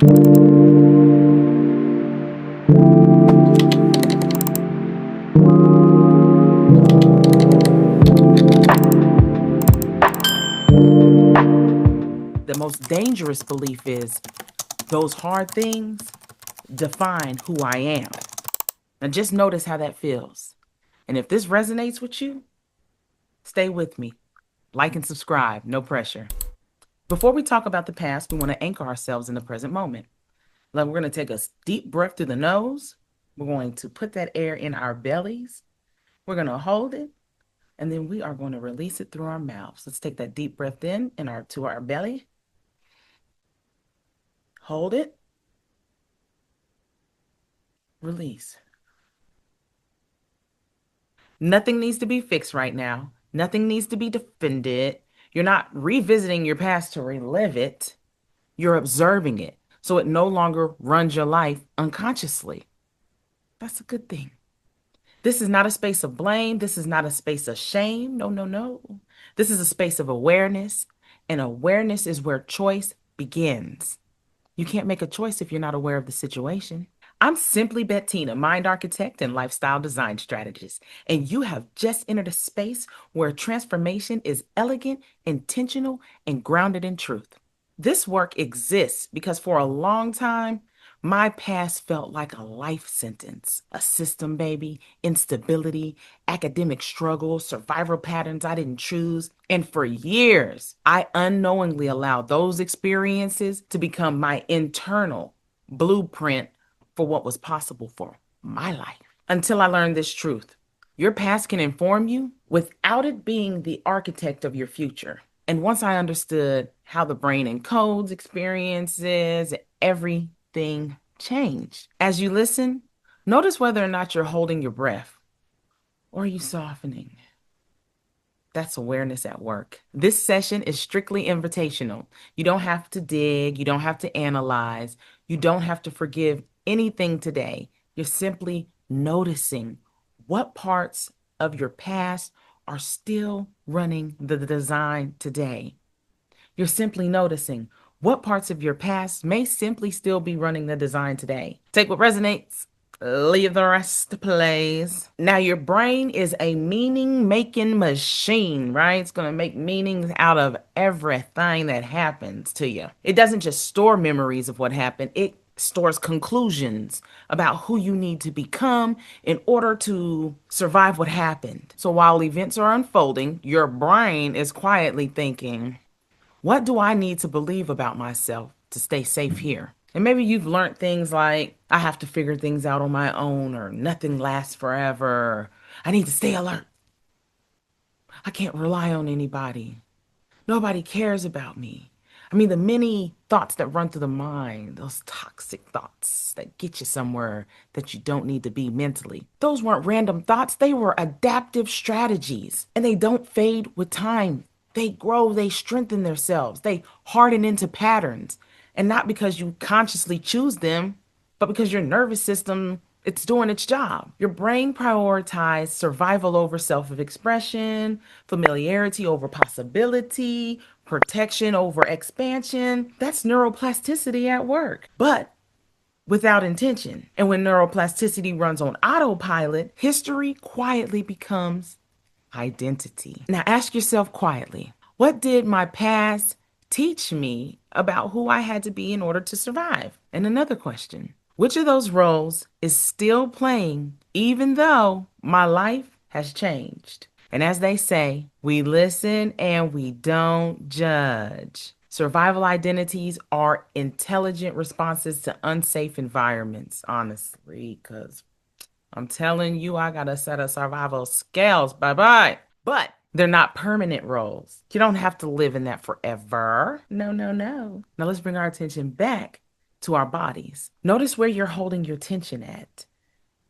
The most dangerous belief is those hard things define who I am. Now just notice how that feels. And if this resonates with you, stay with me. Like and subscribe, no pressure. Before we talk about the past, we want to anchor ourselves in the present moment. Like we're going to take a deep breath through the nose. We're going to put that air in our bellies. We're going to hold it, and then we are going to release it through our mouths. Let's take that deep breath in to our belly. Hold it. Release. Nothing needs to be fixed right now. Nothing needs to be defended. You're not revisiting your past to relive it. You're observing it so it no longer runs your life unconsciously. That's a good thing. This is not a space of blame. This is not a space of shame. No, no, no. This is a space of awareness, and awareness is where choice begins. You can't make a choice if you're not aware of the situation. I'm simply Bettina, mind architect and lifestyle design strategist, and you have just entered a space where transformation is elegant, intentional, and grounded in truth. This work exists because for a long time, my past felt like a life sentence, a system baby, instability, academic struggle, survival patterns I didn't choose. And for years, I unknowingly allowed those experiences to become my internal blueprint for what was possible for my life. Until I learned this truth, your past can inform you without it being the architect of your future. And once I understood how the brain encodes experiences, everything changed. As you listen, notice whether or not you're holding your breath or are you softening. That's awareness at work. This session is strictly invitational. You don't have to dig, you don't have to analyze, you don't have to forgive anything today. You're simply noticing what parts of your past are still running the design today. You're simply noticing what parts of your past may simply still be running the design today. Take what resonates, leave the rest, please. Now, your brain is a meaning making machine, right? It's going to make meanings out of everything that happens to you. It doesn't just store memories of what happened, it stores conclusions about who you need to become in order to survive what happened. So while events are unfolding, your brain is quietly thinking, what do I need to believe about myself to stay safe here? And maybe you've learned things like, I have to figure things out on my own, or nothing lasts forever, or I need to stay alert. I can't rely on anybody. Nobody cares about me. I mean, the many thoughts that run through the mind, those toxic thoughts that get you somewhere that you don't need to be mentally, those weren't random thoughts. They were adaptive strategies, and they don't fade with time. They grow, they strengthen themselves, they harden into patterns. And not because you consciously choose them, but because your nervous system, it's doing its job. Your brain prioritizes survival over self-expression, familiarity over possibility, protection over expansion. That's neuroplasticity at work, but without intention. And when neuroplasticity runs on autopilot, history quietly becomes identity. Now ask yourself quietly, what did my past teach me about who I had to be in order to survive? And another question, which of those roles is still playing even though my life has changed? And as they say, we listen and we don't judge. Survival identities are intelligent responses to unsafe environments, honestly, because I'm telling you, I got a set of survival skills. Bye bye. But they're not permanent roles. You don't have to live in that forever. No, no, no. Now let's bring our attention back to our bodies. Notice where you're holding your tension at.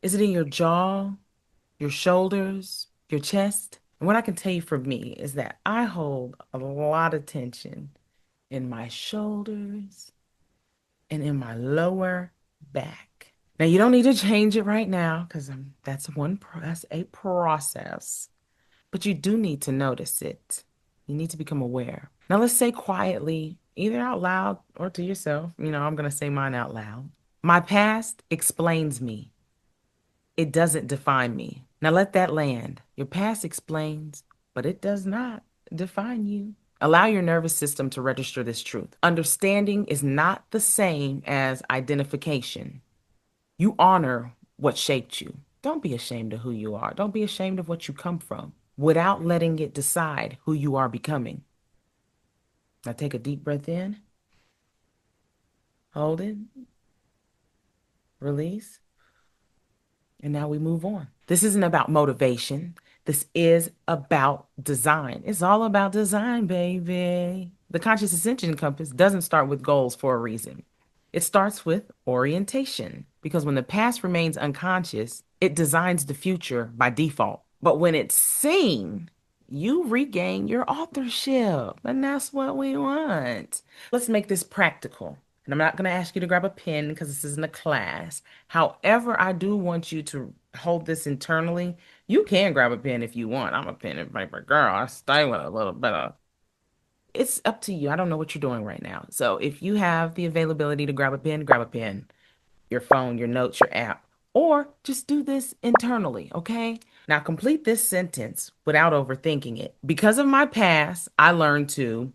Is it in your jaw, your shoulders, your chest? And what I can tell you for me is that I hold a lot of tension in my shoulders and in my lower back. Now you don't need to change it right now because that's a process, but you do need to notice it. You need to become aware. Now let's say quietly either out loud or to yourself. I'm going to say mine out loud. My past explains me. It doesn't define me. Now let that land. Your past explains, but it does not define you. Allow your nervous system to register this truth. Understanding is not the same as identification. You honor what shaped you. Don't be ashamed of who you are. Don't be ashamed of what you come from without letting it decide who you are becoming. Now take a deep breath in, hold it, release. And now we move on. This isn't about motivation. This is about design. It's all about design, baby. The conscious ascension compass doesn't start with goals for a reason. It starts with orientation because when the past remains unconscious, it designs the future by default. But when it's seen, you regain your authorship, and that's what we want. Let's make this practical. And I'm not going to ask you to grab a pen because this isn't a class. However, I do want you to hold this internally. You can grab a pen if you want. I'm a pen and paper girl. I stay with a little bit of. It's up to you. I don't know what you're doing right now. So if you have the availability to grab a pen, your phone, your notes, your app, or just do this internally, okay? Now complete this sentence without overthinking it. Because of my past, I learned to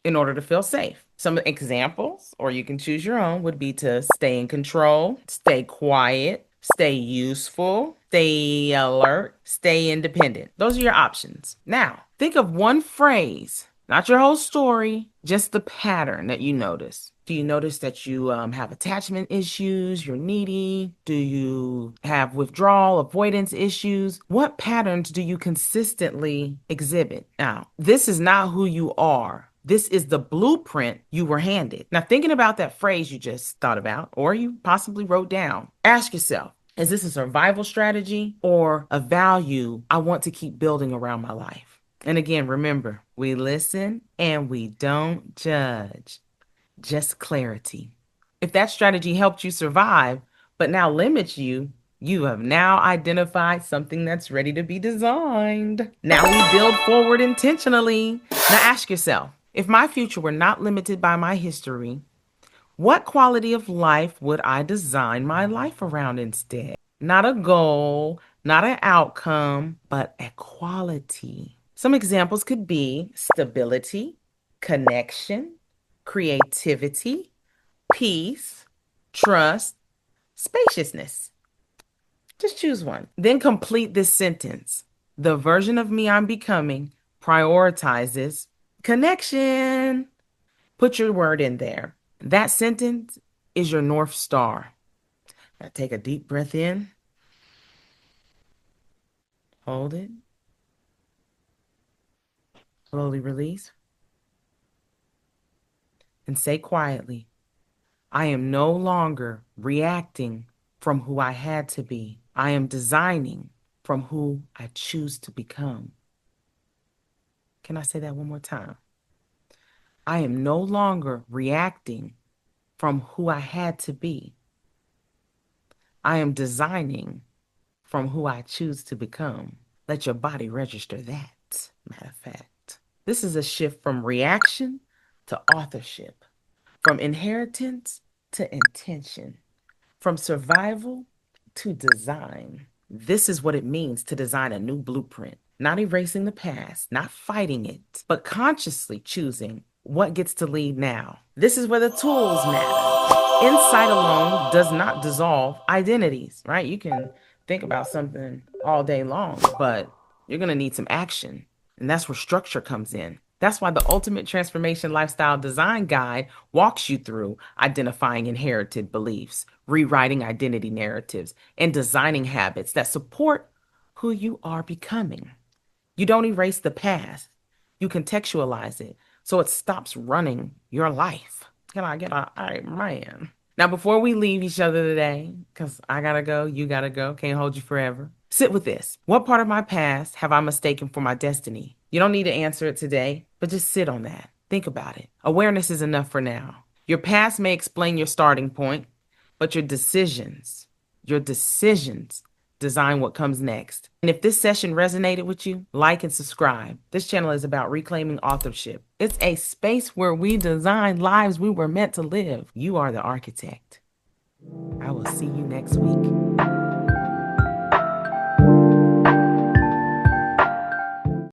in order to feel safe. Some examples, or you can choose your own, would be to stay in control, stay quiet, stay useful, stay alert, stay independent. Those are your options. Now, think of one phrase, not your whole story, just the pattern that you notice. Do you notice that you have attachment issues? You're needy? Do you have withdrawal, avoidance issues? What patterns do you consistently exhibit? Now, this is not who you are. This is the blueprint you were handed. Now, thinking about that phrase you just thought about, or you possibly wrote down, ask yourself, is this a survival strategy or a value I want to keep building around my life? And again, remember, we listen and we don't judge, just clarity. If that strategy helped you survive, but now limits you, you have now identified something that's ready to be designed. Now we build forward intentionally. Now ask yourself, if my future were not limited by my history, what quality of life would I design my life around instead? Not a goal, not an outcome, but a quality. Some examples could be stability, connection, creativity, peace, trust, spaciousness. Just choose one. Then complete this sentence. The version of me I'm becoming prioritizes connection. Put your word in there. That sentence is your North Star. Now take a deep breath in. Hold it. Slowly release. And say quietly, I am no longer reacting from who I had to be. I am designing from who I choose to become. Can I say that one more time? I am no longer reacting from who I had to be. I am designing from who I choose to become. Let your body register that, matter of fact. This is a shift from reaction to authorship, from inheritance to intention, from survival to design. This is what it means to design a new blueprint, not erasing the past, not fighting it, but consciously choosing what gets to lead now. This is where the tools matter. Insight alone does not dissolve identities, right? You can think about something all day long, but you're going to need some action. And that's where structure comes in. That's why the Ultimate Transformation Lifestyle Design Guide walks you through identifying inherited beliefs, rewriting identity narratives, and designing habits that support who you are becoming. You don't erase the past, you contextualize it so it stops running your life. Can I get a amen? Now, before we leave each other today, because I gotta go, you gotta go, can't hold you forever, sit with this. What part of my past have I mistaken for my destiny? You don't need to answer it today, but just sit on that. Think about it. Awareness is enough for now. Your past may explain your starting point, but your decisions design what comes next. And if this session resonated with you, like and subscribe. This channel is about reclaiming authorship. It's a space where we design lives we were meant to live. You are the architect. I will see you next week.